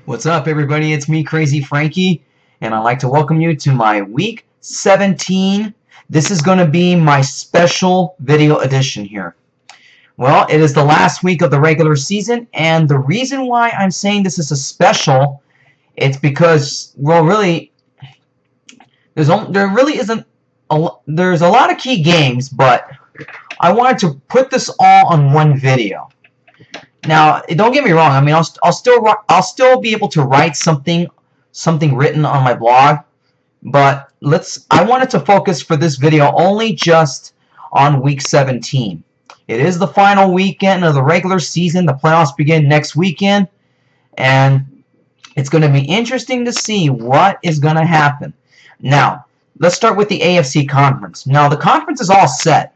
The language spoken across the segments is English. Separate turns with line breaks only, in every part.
What's up, everybody? It's me, Crazy Frankie, and I'd like to welcome you to my Week 17. This is going to be my special video edition here. Well, it is the last week of the regular season, and the reason why I'm saying this is a special, it's because, well, really, there's a lot of key games, but I wanted to put this all on one video. Now, don't get me wrong. I mean, I'll still be able to write something written on my blog, but I wanted to focus for this video only just on Week 17. It is the final weekend of the regular season. The playoffs begin next weekend, and it's going to be interesting to see what is going to happen. Now, let's start with the AFC conference. Now, the conference is all set.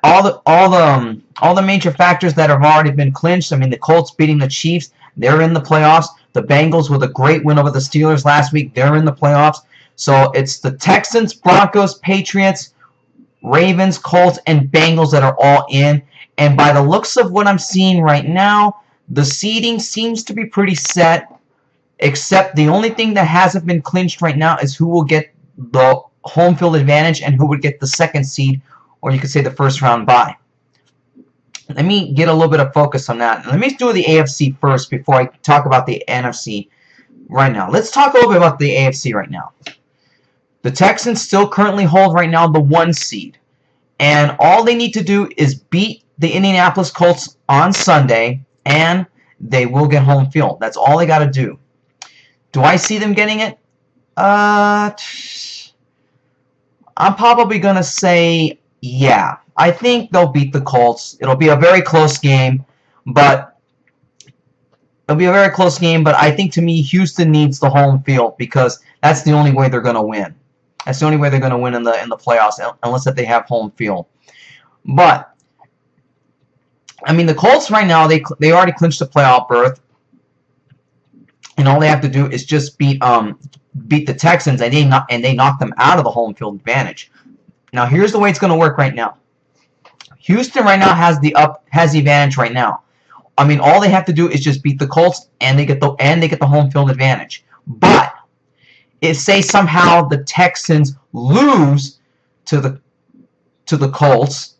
All the major factors that have already been clinched. I mean, the Colts beating the Chiefs, they're in the playoffs. The Bengals with a great win over the Steelers last week, they're in the playoffs. So it's the Texans, Broncos, Patriots, Ravens, Colts, and Bengals that are all in. And by the looks of what I'm seeing right now, the seeding seems to be pretty set, except the only thing that hasn't been clinched right now is who will get the home field advantage and who would get the second seed, or you could say the first round bye. Let me get a little bit of focus on that. Let me do the AFC first before I talk about the NFC right now. Let's talk a little bit about the AFC right now. The Texans still currently hold right now the 1 seed. And all they need to do is beat the Indianapolis Colts on Sunday, and they will get home field. That's all they got to do. Do I see them getting it? I'm probably going to say yeah. I think they'll beat the Colts. It'll be a very close game, but I think, to me, Houston needs the home field because that's the only way they're going to win. That's the only way they're going to win in the playoffs, unless that they have home field. But I mean, the Colts right now, they already clinched the playoff berth, and all they have to do is just beat the Texans, and they knock them out of the home field advantage. Now, here's the way it's going to work right now. Houston right now has the advantage right now. I mean, all they have to do is just beat the Colts, and they get the home field advantage. But if, say, somehow the Texans lose to the Colts,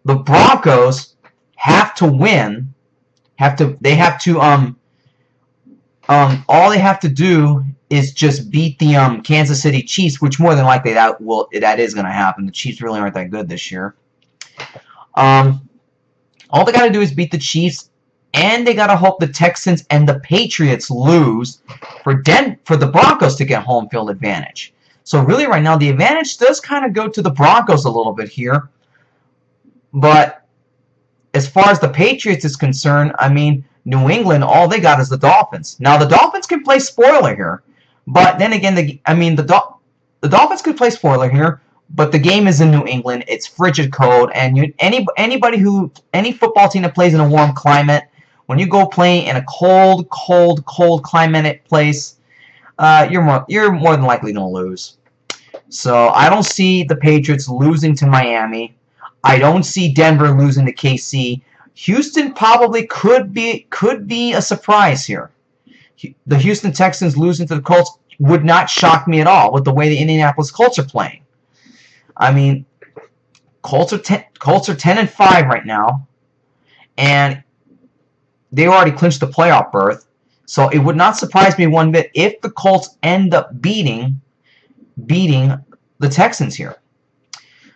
the Broncos have to win. All they have to do is just beat the Kansas City Chiefs, which more than likely that is going to happen. The Chiefs really aren't that good this year. All they got to do is beat the Chiefs, and they got to hope the Texans and the Patriots lose for the Broncos to get home field advantage. So really right now the advantage does kind of go to the Broncos a little bit here. But as far as the Patriots is concerned, I mean, New England, all they got is the Dolphins. Now the Dolphins can play spoiler here, but then again, the Dolphins could play spoiler here. But the game is in New England. It's frigid cold, and any football team that plays in a warm climate, when you go play in a cold climatic place, you're more than likely going to lose. So I don't see the Patriots losing to Miami. I don't see Denver losing to KC. Houston probably could be a surprise here. The Houston Texans losing to the Colts would not shock me at all with the way the Indianapolis Colts are playing. I mean, Colts are 10-5 right now, and they already clinched the playoff berth. So it would not surprise me one bit if the Colts end up beating the Texans here.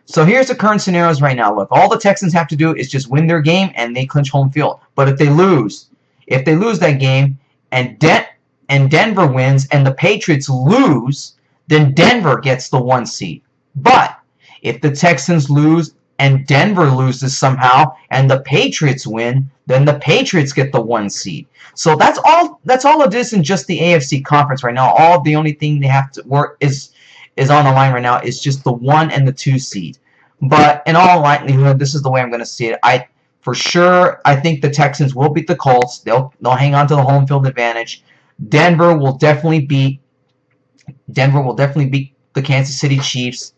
So here's the current scenarios right now. Look, all the Texans have to do is just win their game, and they clinch home field. But if they lose that game, and Denver wins, and the Patriots lose, then Denver gets the 1 seed. But if the Texans lose and Denver loses somehow and the Patriots win, then the Patriots get the 1 seed. So that's all it is in just the AFC conference right now. The only thing they have to work is on the line right now is just the 1 and the 2 seed. But in all likelihood, this is the way I'm going to see it. For sure, I think the Texans will beat the Colts. They'll hang on to the home field advantage. Denver will definitely beat the Kansas City Chiefs.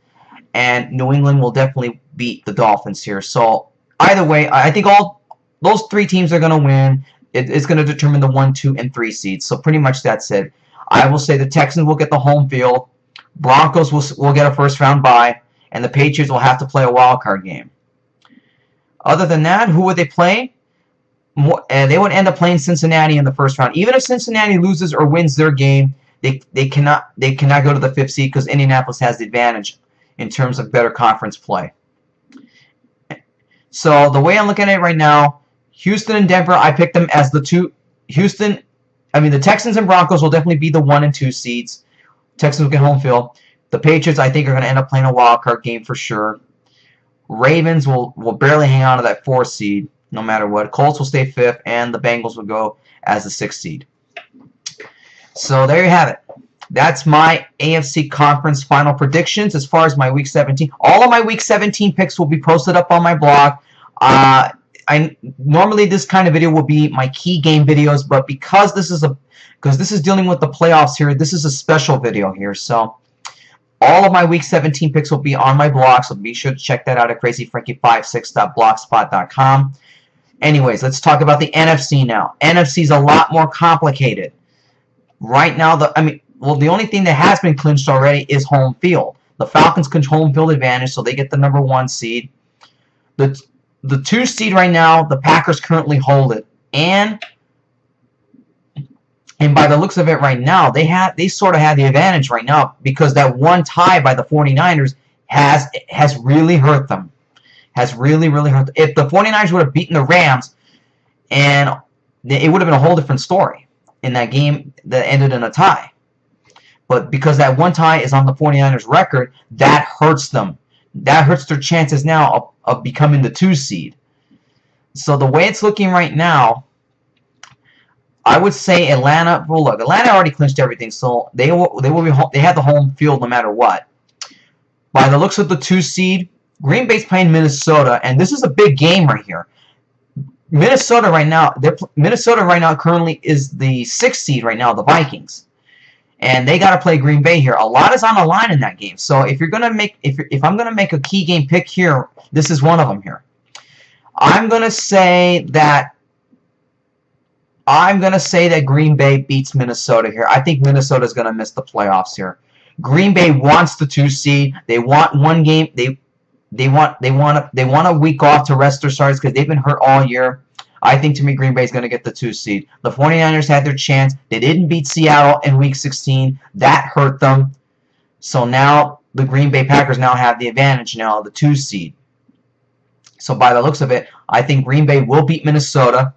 And New England will definitely beat the Dolphins here. So either way, I think all those 3 teams are going to win. It's going to determine the 1, 2, and 3 seeds. So pretty much that's it. I will say the Texans will get the home field, Broncos will get a first-round bye, and the Patriots will have to play a wild card game. Other than that, who would they play? They would end up playing Cincinnati in the first round. Even if Cincinnati loses or wins their game, they cannot go to the 5th seed because Indianapolis has the advantage in terms of better conference play. So the way I'm looking at it right now, Houston and Denver, I picked them as the two. The Texans and Broncos will definitely be the 1 and 2 seeds. Texans will get home field. The Patriots, I think, are going to end up playing a wild card game for sure. Ravens will barely hang on to that 4th seed, no matter what. Colts will stay 5th, and the Bengals will go as the 6th seed. So there you have it. That's my AFC Conference final predictions as far as my Week 17. All of my Week 17 picks will be posted up on my blog. Normally this kind of video will be my key game videos, but because this is dealing with the playoffs here, this is a special video here. So all of my Week 17 picks will be on my blog, so be sure to check that out at crazyfrankie56.blogspot.com. Anyways, let's talk about the NFC now. NFC is a lot more complicated. Right now, the only thing that has been clinched already is home field. The Falcons clinch home field advantage, so they get the number 1 seed. The 2 seed right now, the Packers currently hold it, and by the looks of it right now, they sort of have the advantage right now because that one tie by the 49ers has really hurt them. Has really hurt them. If the 49ers would have beaten the Rams, and it would have been a whole different story in that game that ended in a tie. But because that one tie is on the 49ers record, that hurts them. That hurts their chances now of becoming the 2 seed. So the way it's looking right now, I would say Atlanta. Well, look, Atlanta already clinched everything, so they have the home field no matter what. By the looks of the 2 seed, Green Bay's playing Minnesota, and this is a big game right here. Minnesota right now currently is the 6th seed right now, the Vikings, and they got to play Green Bay here. A lot is on the line in that game. So if I'm gonna make a key game pick here, this is one of them here. I'm gonna say that Green Bay beats Minnesota here. I think Minnesota's gonna miss the playoffs here. Green Bay wants the 2 seed. They want one game. They want a week off to rest their starters because they've been hurt all year. I think, to me, Green Bay's going to get the 2 seed. The 49ers had their chance. They didn't beat Seattle in Week 16. That hurt them. So now the Green Bay Packers now have the advantage now, the 2 seed. So by the looks of it, I think Green Bay will beat Minnesota.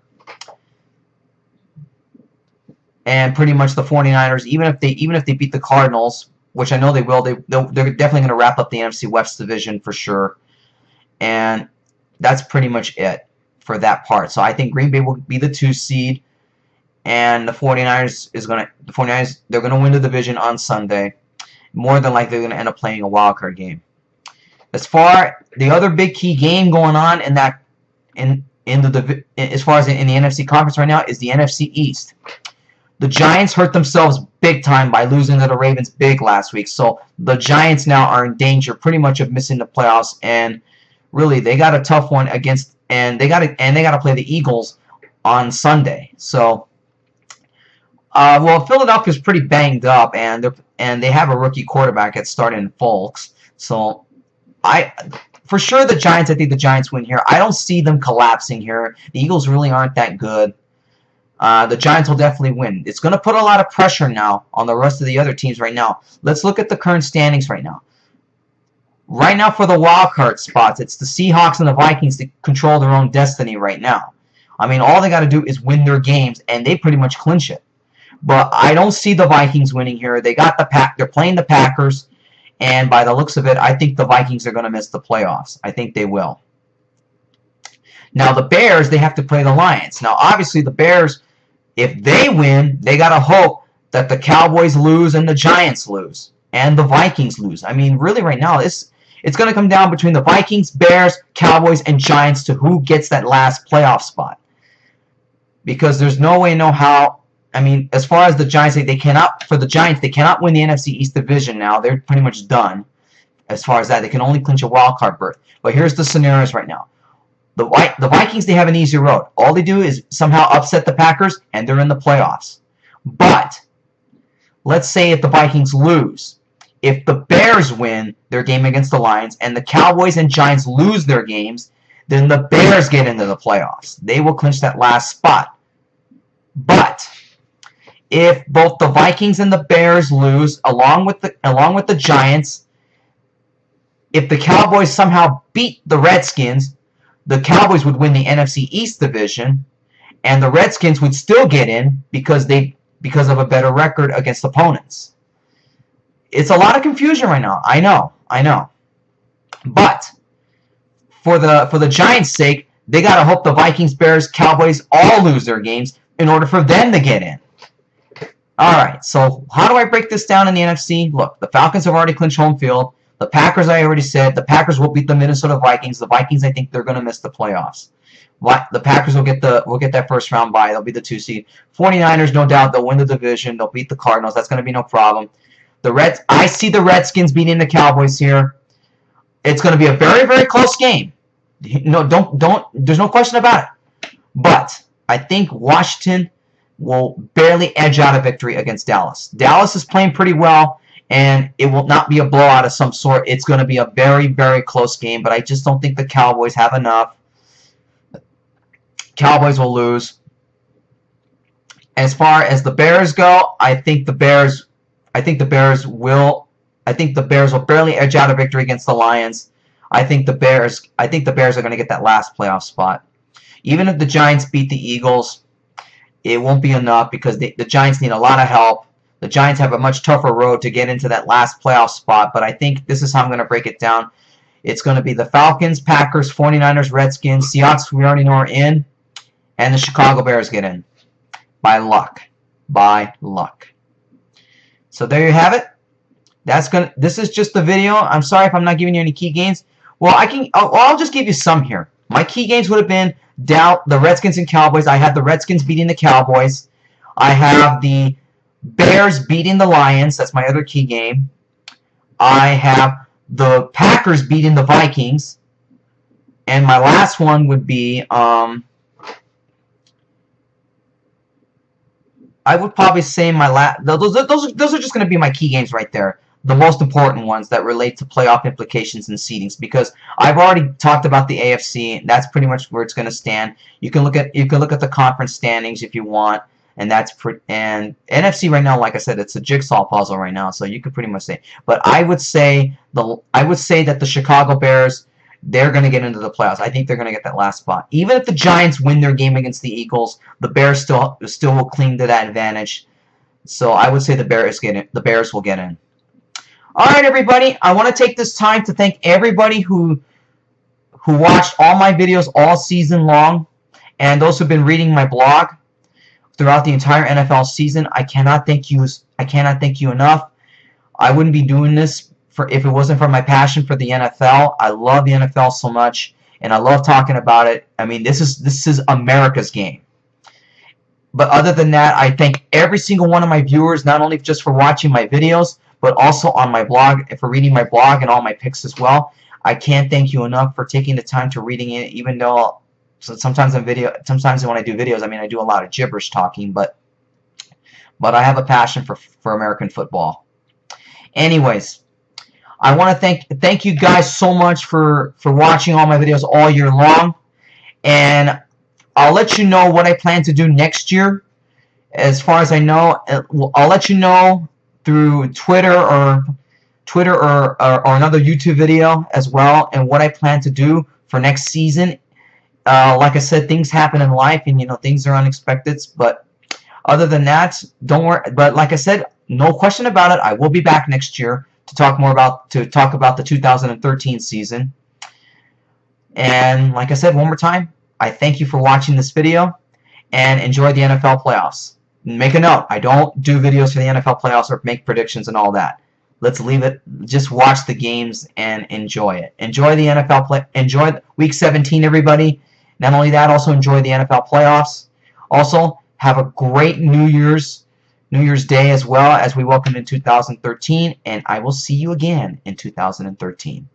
And pretty much the 49ers, even if they beat the Cardinals, which I know they will, they're definitely going to wrap up the NFC West division for sure. And that's pretty much it for that part. So I think Green Bay will be the 2 seed, and the 49ers they're going to win the division on Sunday. More than likely, they're going to end up playing a wild card game. As far the other big key game going on as far as in the NFC conference right now is the NFC East. The Giants hurt themselves big time by losing to the Ravens big last week. So the Giants now are in danger pretty much of missing the playoffs, and really they got a tough one against they got to play the Eagles on Sunday. So Philadelphia's pretty banged up, and they have a rookie quarterback at starting Fulks. So for sure I think the Giants win here. I don't see them collapsing here. The Eagles really aren't that good. The Giants will definitely win. It's going to put a lot of pressure now on the rest of the other teams right now. Let's look at the current standings right now. Right now for the wild card spots, it's the Seahawks and the Vikings that control their own destiny right now. I mean, all they got to do is win their games, and they pretty much clinch it. But I don't see the Vikings winning here. They're playing the Packers, and by the looks of it, I think the Vikings are going to miss the playoffs. I think they will. Now the Bears, they have to play the Lions. Now obviously the Bears, if they win, they got to hope that the Cowboys lose and the Giants lose and the Vikings lose. I mean, really right now, it's going to come down between the Vikings, Bears, Cowboys, and Giants to who gets that last playoff spot. Because there's no way, no how. I mean, as far as the Giants, they cannot win the NFC East division now. They're pretty much done as far as that. They can only clinch a wild card berth. But here's the scenarios right now. The Vikings, they have an easy road. All they do is somehow upset the Packers, and they're in the playoffs. But let's say if the Vikings lose, if the Bears win their game against the Lions, and the Cowboys and Giants lose their games, then the Bears get into the playoffs. They will clinch that last spot. But if both the Vikings and the Bears lose, along with the Giants, if the Cowboys somehow beat the Redskins, the Cowboys would win the NFC East division, and the Redskins would still get in because of a better record against opponents. It's a lot of confusion right now. I know. But for the Giants' sake, they gotta hope the Vikings, Bears, Cowboys all lose their games in order for them to get in. Alright, so how do I break this down in the NFC? Look, the Falcons have already clinched home field. The Packers, I already said, the Packers will beat the Minnesota Vikings. The Vikings, I think they're going to miss the playoffs. The Packers will get that first round bye. They'll be the 2 seed. 49ers, no doubt, they'll win the division. They'll beat the Cardinals. That's going to be no problem. I see the Redskins beating the Cowboys here. It's going to be a very, very close game. No, there's no question about it. But I think Washington will barely edge out a victory against Dallas. Dallas is playing pretty well, and it will not be a blowout of some sort. It's going to be a very, very close game, but I just don't think the Cowboys have enough. Cowboys will lose. As far as the Bears go, I think the Bears will barely edge out a victory against the Lions. I think the Bears are going to get that last playoff spot. Even if the Giants beat the Eagles, it won't be enough because the Giants need a lot of help. The Giants have a much tougher road to get into that last playoff spot, but I think this is how I'm going to break it down. It's going to be the Falcons, Packers, 49ers, Redskins, Seahawks, we already know are in, and the Chicago Bears get in. By luck. By luck. So there you have it. This is just the video. I'm sorry if I'm not giving you any key games. Well, I'll just give you some here. My key games would have been the Redskins and Cowboys. I had the Redskins beating the Cowboys. I have the Bears beating the Lions. That's my other key game. I have the Packers beating the Vikings. And my last one would be, I would probably say those are just going to be my key games right there. The most important ones that relate to playoff implications and seedings, because I've already talked about the AFC. And that's pretty much where it's going to stand. You can look at the conference standings if you want, and and NFC right now, like I said, it's a jigsaw puzzle right now, so you could pretty much say. But I would say that the Chicago Bears, they're going to get into the playoffs. I think they're going to get that last spot. Even if the Giants win their game against the Eagles, the Bears still will cling to that advantage. So I would say the Bears will get in. All right, everybody. I want to take this time to thank everybody who watched all my videos all season long, and those who've been reading my blog throughout the entire NFL season. I cannot thank you enough. I wouldn't be doing this if it wasn't for my passion for the NFL. I love the NFL so much, and I love talking about it. I mean, this is America's game. But other than that, I thank every single one of my viewers, not only just for watching my videos, but also on my blog, for reading my blog and all my picks as well. I can't thank you enough for taking the time to reading it, even though sometimes when I do videos, I mean, I do a lot of gibberish talking, but I have a passion for American football. Anyways, I want to thank you guys so much for watching all my videos all year long, and I'll let you know what I plan to do next year. As far as I know, I'll let you know through Twitter or another YouTube video as well, and what I plan to do for next season. Like I said, things happen in life, and things are unexpected. But other than that, don't worry. But like I said, no question about it, I will be back next year to talk about the 2013 season. And like I said, one more time, I thank you for watching this video, and enjoy the NFL playoffs. Make a note, I don't do videos for the NFL playoffs or make predictions and all that. Let's leave it, just watch the games and enjoy it. Enjoy the NFL enjoy Week 17, everybody. Not only that, also enjoy the NFL playoffs. Also, have a great New Year's Day as well as we welcome in 2013, and I will see you again in 2013.